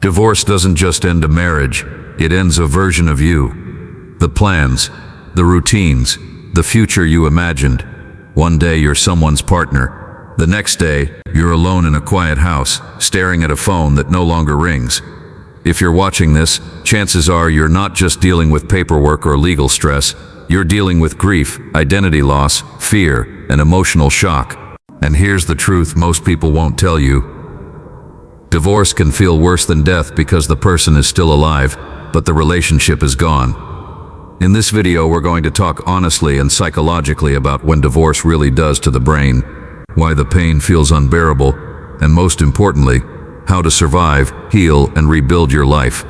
Divorce doesn't just end a marriage, it ends a version of you. The plans, the routines, the future you imagined. One day you're someone's partner. The next day, you're alone in a quiet house, staring at a phone that no longer rings. If you're watching this, chances are you're not just dealing with paperwork or legal stress, you're dealing with grief, identity loss, fear, and emotional shock. And here's the truth most people won't tell you. Divorce can feel worse than death because the person is still alive, but the relationship is gone. In this video, we're going to talk honestly and psychologically about when divorce really does to the brain, why the pain feels unbearable, and most importantly, how to survive, heal, and rebuild your life.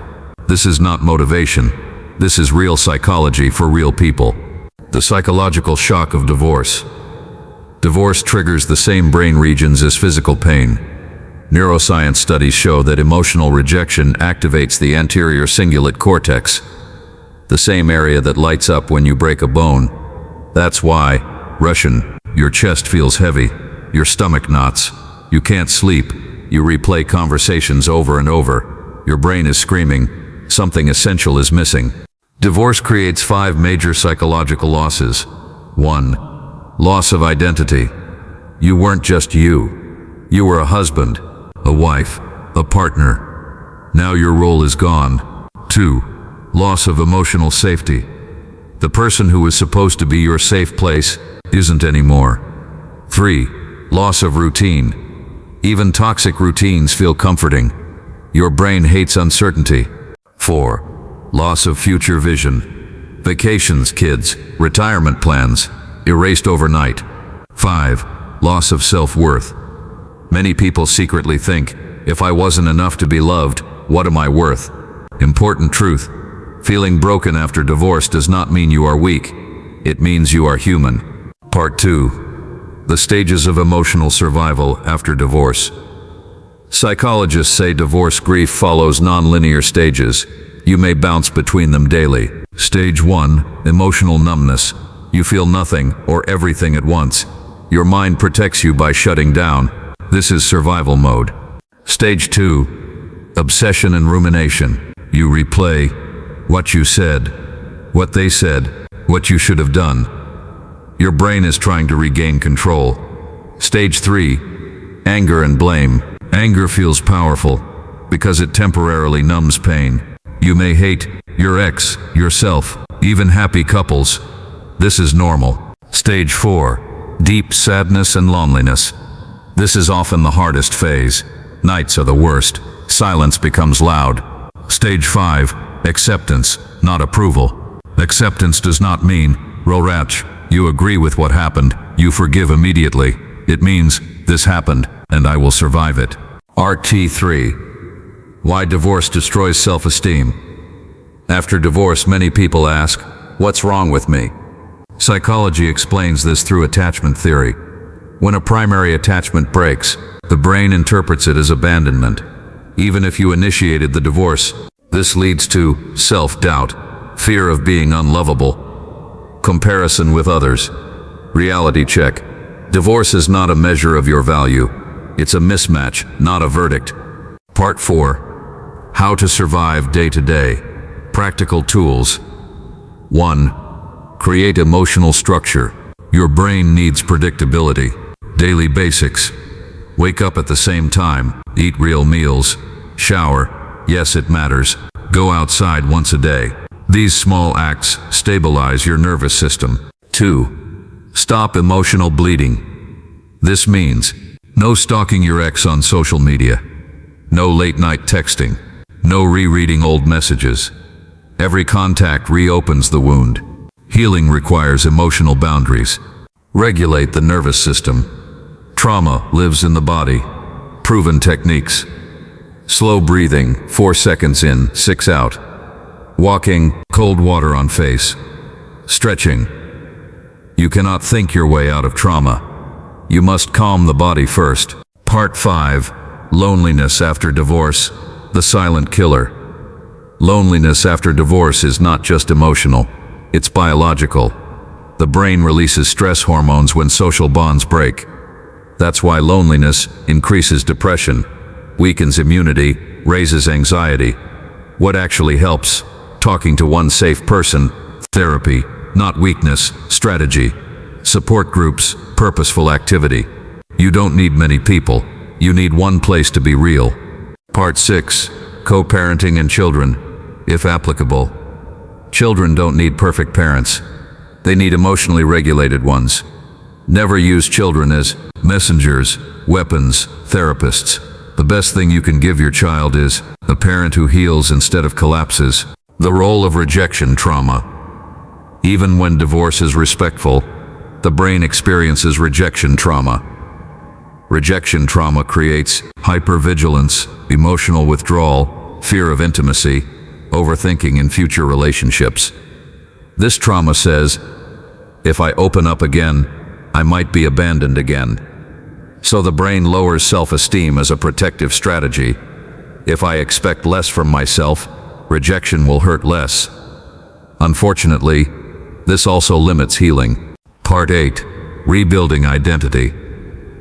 This is not motivation. This is real psychology for real people. The psychological shock of divorce. Divorce triggers the same brain regions as physical pain. Neuroscience studies show that emotional rejection activates the anterior cingulate cortex, the same area that lights up when you break a bone. That's why, Russian, your chest feels heavy, your stomach knots, you can't sleep, you replay conversations over and over, your brain is screaming, something essential is missing. Divorce creates 5 major psychological losses. 1. Loss of identity. You weren't just you. You were a husband, a wife, a partner. Now your role is gone. 2. Loss of emotional safety. The person who was supposed to be your safe place isn't anymore. 3. Loss of routine. Even toxic routines feel comforting. Your brain hates uncertainty. 4. Loss of future vision. Vacations, kids, retirement plans, erased overnight. 5. Loss of self-worth. Many people secretly think, if I wasn't enough to be loved, what am I worth? Important truth. Feeling broken after divorce does not mean you are weak. It means you are human. Part 2. The stages of emotional survival after divorce. Psychologists say divorce grief follows non-linear stages. You may bounce between them daily. Stage 1. Emotional numbness. You feel nothing or everything at once. Your mind protects you by shutting down. This is survival mode. Stage 2. Obsession and rumination. You replay what you said, what they said, what you should have done. Your brain is trying to regain control. Stage 3. Anger and blame. Anger feels powerful because it temporarily numbs pain. You may hate your ex, yourself, even happy couples. This is normal. Stage 4. Deep sadness and loneliness. This is often the hardest phase. Nights are the worst. Silence becomes loud. Stage 5. Acceptance, not approval. Acceptance does not mean, Rorach, you agree with what happened, you forgive immediately. It means, this happened, and I will survive it. RT3. Why divorce destroys self-esteem. After divorce, many people ask, what's wrong with me? Psychology explains this through attachment theory. When a primary attachment breaks, the brain interprets it as abandonment. Even if you initiated the divorce, this leads to self-doubt, fear of being unlovable, comparison with others. Reality check. Divorce is not a measure of your value. It's a mismatch, not a verdict. Part 4. How to survive day to day. Practical tools. 1. Create emotional structure. Your brain needs predictability. Daily basics. Wake up at the same time, eat real meals, shower, yes it matters, go outside once a day. These small acts stabilize your nervous system. 2. Stop emotional bleeding. This means no stalking your ex on social media, no late night texting, no rereading old messages. Every contact reopens the wound. Healing requires emotional boundaries. Regulate the nervous system. Trauma lives in the body. Proven techniques. Slow breathing, 4 seconds in, 6 out. Walking, cold water on face. Stretching. You cannot think your way out of trauma. You must calm the body first. Part 5. Loneliness after divorce. The silent killer. Loneliness after divorce is not just emotional. It's biological. The brain releases stress hormones when social bonds break. That's why loneliness increases depression, weakens immunity, raises anxiety. What actually helps? Talking to one safe person, therapy, not weakness, strategy. Support groups, purposeful activity. You don't need many people. You need one place to be real. Part 6. Co-parenting and children, if applicable. Children don't need perfect parents. They need emotionally regulated ones. Never use children as messengers, weapons, therapists. The best thing you can give your child is a parent who heals instead of collapses. The role of rejection trauma. Even when divorce is respectful, the brain experiences rejection trauma. Rejection trauma creates hypervigilance, emotional withdrawal, fear of intimacy, overthinking in future relationships. This trauma says, if I open up again, I might be abandoned again. So the brain lowers self-esteem as a protective strategy. If I expect less from myself, rejection will hurt less. Unfortunately, this also limits healing. Part 8. Rebuilding identity.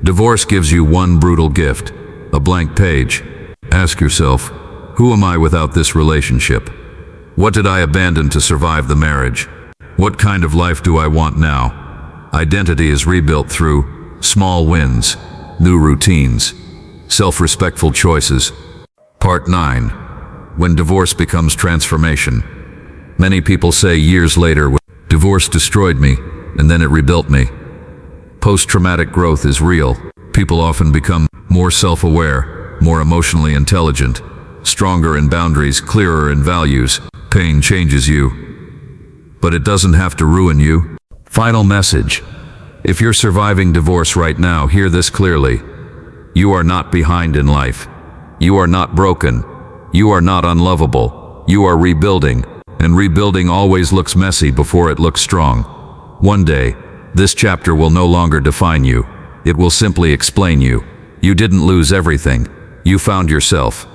Divorce gives you one brutal gift, a blank page. Ask yourself, who am I without this relationship? What did I abandon to survive the marriage? What kind of life do I want now? Identity is rebuilt through small wins, new routines, self-respectful choices. Part 9. When divorce becomes transformation. Many people say years later, divorce destroyed me, and then it rebuilt me. Post-traumatic growth is real. People often become more self-aware, more emotionally intelligent, stronger in boundaries, clearer in values. Pain changes you, but it doesn't have to ruin you. Final message. If you're surviving divorce right now, hear this clearly. You are not behind in life. You are not broken. You are not unlovable. You are rebuilding, and rebuilding always looks messy before it looks strong. One day, this chapter will no longer define you. It will simply explain you. You didn't lose everything. You found yourself.